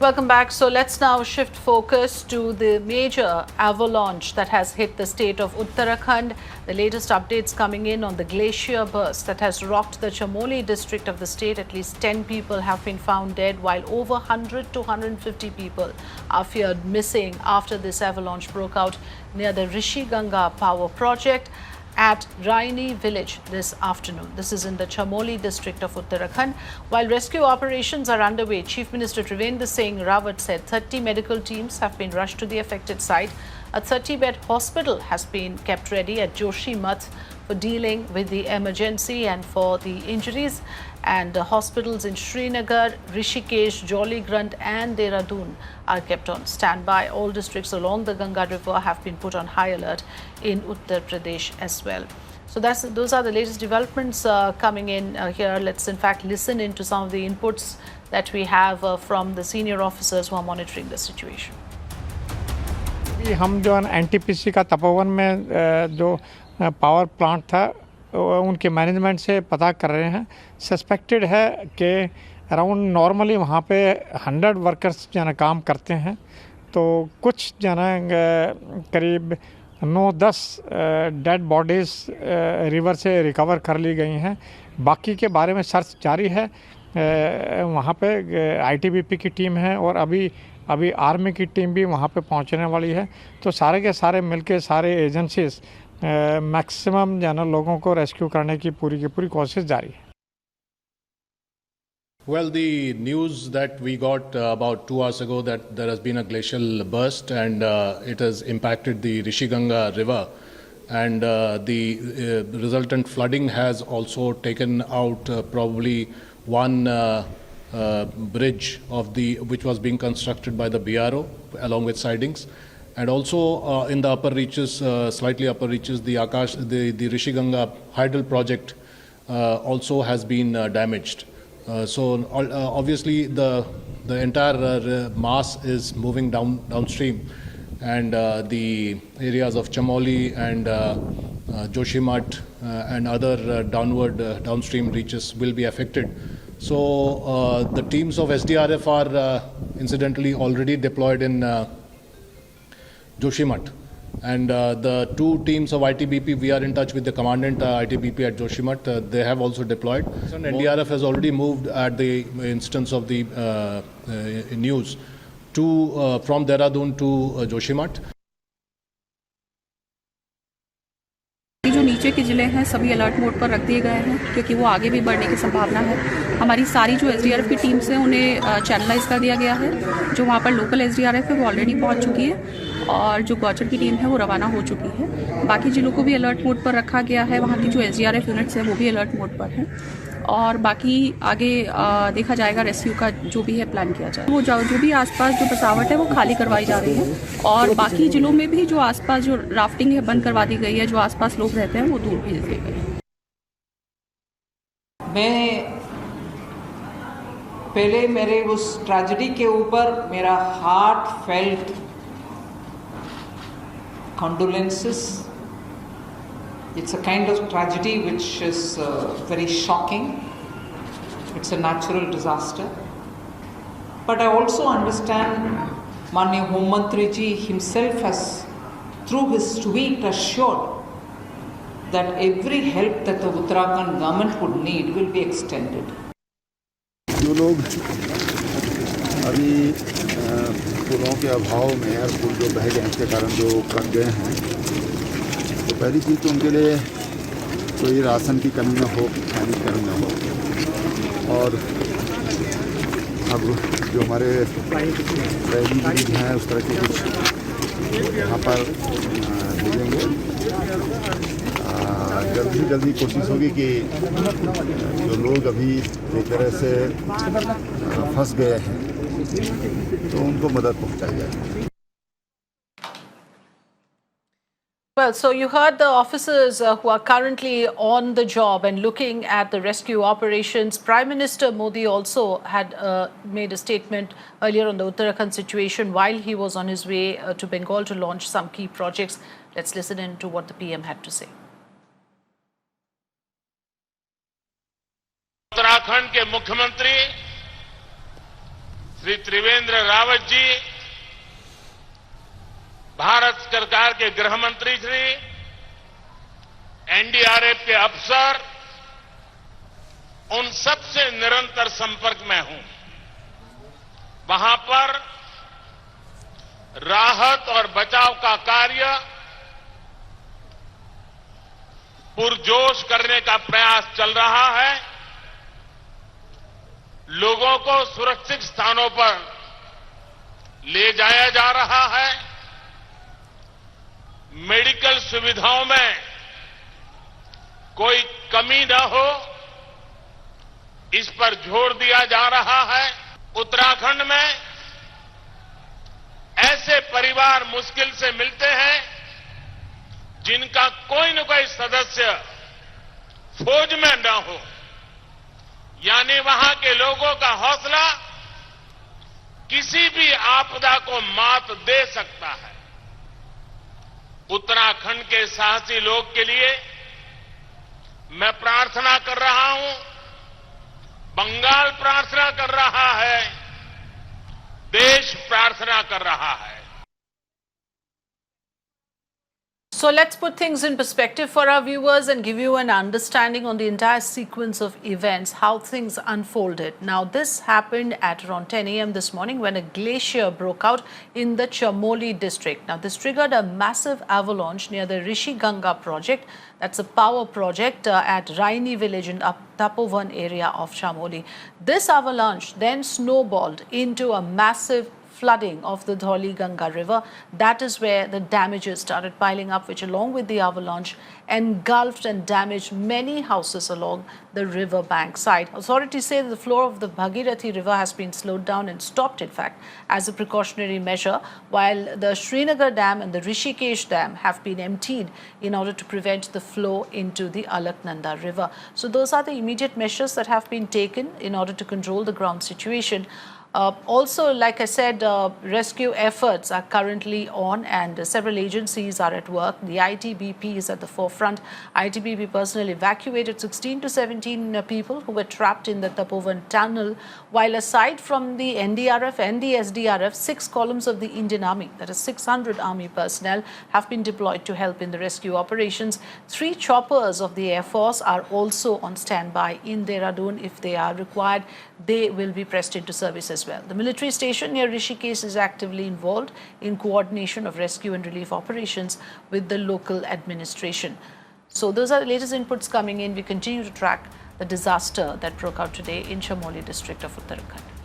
Welcome back. So let's now shift focus to the major avalanche that has hit the state of Uttarakhand. The latest updates coming in on the glacier burst that has rocked the Chamoli district of the state. At least 10 people have been found dead, while over 100 to 150 people are feared missing after this avalanche broke out near the Rishiganga power project at Raini village this afternoon. This is in the Chamoli district of Uttarakhand. While rescue operations are underway, Chief Minister Trivendra Singh Rawat said 30 medical teams have been rushed to the affected site. A 30-bed hospital has been kept ready at Joshimath for dealing with the emergency and for the injuries. And hospitals in Srinagar, Rishikesh, Dhauliganga and Dehradun are kept on standby. All districts along the Ganga River have been put on high alert in Uttar Pradesh as well. So those are the latest developments coming in here. Let's in fact listen into some of the inputs that we have from the senior officers who are monitoring the situation. हम जो NTPC का तपोवन में जो power plant था उनके management से पता कर रहे हैं। सस्पेक्टेड है कि अराउंड नॉर्मली वहाँ पे 100 वर्कर्स जना काम करते हैं, तो कुछ जना करीब 9-10 डेड बॉडीज़ रिवर से रिकवर कर ली गई हैं। बाकी के बारे में सर्च जारी है। वहाँ पे आईटीबीपी की टीम है और अभी आर्मी की टीम भी वहाँ पे पहुँचने वाली है। तो सारे के सारे मिलके सारे एजेंसीज मैक्सिमम जना लोगों को रेस्क्यू करने की पूरी कोशिश जारी है। Well, the news that we got about 2 hours ago that there has been a glacial burst and it has impacted the Rishiganga river, and the resultant flooding has also taken out probably one bridge of which was being constructed by the BRO along with sidings, and also in the upper reaches, slightly upper reaches, the Rishiganga hydel project also has been damaged. So obviously the entire mass is moving downstream, and the areas of Chamoli and Joshimath and other downstream reaches will be affected. So the teams of SDRF are incidentally already deployed in Joshimath, and the 2 teams of ITBP, we are in touch with the commandant ITBP at Joshimath. They have also deployed. And NDRF has already moved at the instance of the news from Dehradun to Joshimath. जो नीचे के ज़िले हैं सभी alert mode पर रख दिए गए हैं, क्योंकि वो आगे भी बढ़ने की संभावना है। हमारी सारी जो एसडीआरएफ की टीम्स हैं उन्हें चैनलाइज कर दिया गया है। जो वहाँ पर लोकल एसडीआरएफ है वो ऑलरेडी पहुँच चुकी है और जो गौचर की टीम है वो रवाना हो चुकी है। बाकी जिलों को भी अलर्ट मोड पर रखा गया है। वहाँ की जो एसडीआरएफ यूनिट्स हैं वो भी अलर्ट मोड पर हैं और बाकी आगे देखा जाएगा। रेस्क्यू का जो भी है प्लान किया जाए। वो जो भी आसपास जो बसावट है वो खाली करवाई जा रही है और बाकी जिलों में भी जो आसपास जो राफ्टिंग है बंद करवा दी गई है। जो आसपास लोग रहते हैं वो दूर भेज दिए गए। मैं पहले मेरे उस ट्रेजेडी के ऊपर मेरा heart felt condolences. It's a kind of tragedy which is very shocking. It's a natural disaster. But I also understand Manya Home Mantri ji himself has, through his tweet, assured that every help that the Uttarakhand government would need will be extended. जो लोग अभी पुलों के अभाव में और पुल जो बह गए के कारण जो कट गए हैं, तो पहली चीज़ तो उनके लिए कोई राशन की कमी न हो, खाने की कमी न हो। और अब जो हमारे रैली हैं उस तरह के कुछ यहाँ पर भेजेंगे। जल्दी कोशिश होगी कि जो लोग अभी एक तरह से फंस गए हैं तो उनको मदद पहुंचाई जाए। Well, so you heard the officers who are currently on the job and looking at the rescue operations. Prime Minister Modi also had made a statement earlier on the Uttarakhand situation while he was on his way to Bengal to launch some key projects. Let's listen in to what the PM had to say. Uttarakhand के मुख्यमंत्री श्री त्रिवेंद्र रावत जी, भारत सरकार के गृह मंत्री Shri, NDRF के अफसर, उन सबसे निरंतर संपर्क में हूं। वहां पर राहत और बचाव का कार्य पुरजोश करने का प्रयास चल रहा है। लोगों को सुरक्षित स्थानों पर ले जाया जा रहा है। मेडिकल सुविधाओं में कोई कमी न हो, इस पर जोर दिया जा रहा है। उत्तराखंड में ऐसे परिवार मुश्किल से मिलते हैं जिनका कोई न कोई सदस्य फौज में न हो, यानी वहां के लोगों का हौसला किसी भी आपदा को मात दे सकता है। उत्तराखंड के साहसी लोग के लिए मैं प्रार्थना कर रहा हूं, बंगाल प्रार्थना कर रहा है, देश प्रार्थना कर रहा है। So let's put things in perspective for our viewers and give you an understanding on the entire sequence of events, how things unfolded. Now, this happened at around 10 a.m. this morning when a glacier broke out in the Chamoli district. Now, this triggered a massive avalanche near the Rishiganga project. That's a power project at Raini village in Tapovan area of Chamoli. This avalanche then snowballed into a massive flooding of the Dhauliganga river. That is where the damages started piling up, which along with the avalanche engulfed and damaged many houses along the river bank side. Authorities say that the flow of the Bhagirathi river has been slowed down and stopped, in fact, as a precautionary measure, while the Srinagar dam and the Rishikesh dam have been emptied in order to prevent the flow into the Alaknanda river. So those are the immediate measures that have been taken in order to control the ground situation. Also, like I said, rescue efforts are currently on and several agencies are at work. The ITBP is at the forefront. ITBP personnel evacuated 16 to 17 people who were trapped in the Tapovan tunnel, while aside from the NDRF and the SDRF, 6 columns of the Indian Army, that is 600 Army personnel, have been deployed to help in the rescue operations. 3 choppers of the Air Force are also on standby in Dehradun. If they are required, they will be pressed into service as well. The military station near Rishikesh is actively involved in coordination of rescue and relief operations with the local administration. So those are the latest inputs coming in. We continue to track the disaster that broke out today in Chamoli district of Uttarakhand.